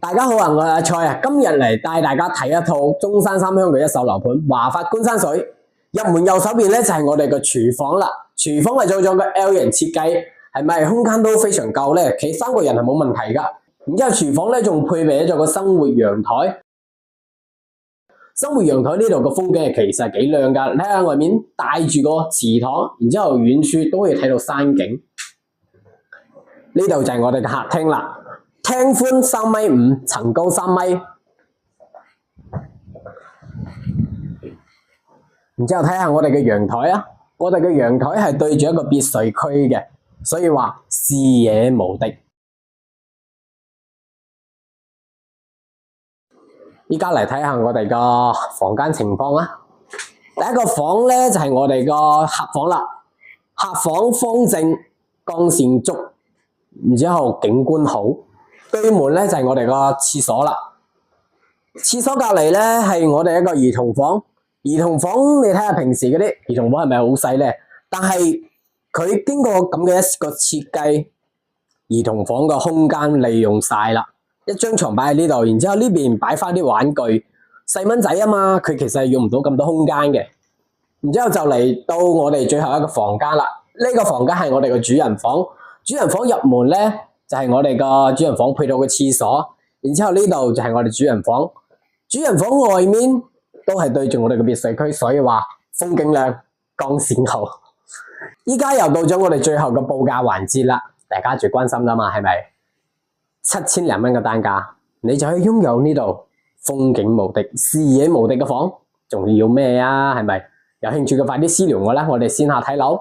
大家好啊，我係阿蔡啊，今日嚟帶大家睇一套中山三鄉嘅一手樓盤華發觀山水。入門右手邊咧就係我哋嘅廚房啦，廚房係做咗個 L 型設計，係咪空間都非常夠咧？企3個人係冇問題噶。然之後廚房咧仲配備咗個生活陽台，生活陽台呢度嘅風景係其實幾靚噶，睇下外面帶住個祠堂，然之後遠處都可以睇到山景。呢度就係我哋嘅客廳啦。廳寬3.5米，層高3米。然之後睇下我哋嘅陽台啊，我哋嘅陽台係對住一個別墅區嘅，所以話視野無敵。依家嚟睇下我哋個房間情況啊。第一個房咧就係我哋個客房啦，客房方正，光線足，然之後景觀好。對門咧就係我哋個廁所啦，廁所隔籬咧係我哋一個兒童房。兒童房你睇下平時嗰啲兒童房係咪好細咧？但係佢經過咁嘅一個設計，兒童房個空間利用晒啦。一張床擺喺呢度，然之後呢邊擺翻啲玩具。細蚊仔啊嘛，佢其實係用唔到咁多空間嘅。然之後就嚟到我哋最後一個房間啦。呢個房間係我哋嘅主人房。主人房入門咧，就係我哋個主人房配套嘅廁所，然之後呢度就係我哋主人房。主人房外面都係對住我哋嘅別墅區，所以話風景靚，光線好。依家又到咗我哋最後嘅報價環節啦，大家最關心啦嘛，係咪？7000零蚊嘅單價，你就可以擁有呢度風景無敵、視野無敵嘅房，仲要咩啊？係咪？有興趣嘅快啲私聊我啦，我哋線下睇樓。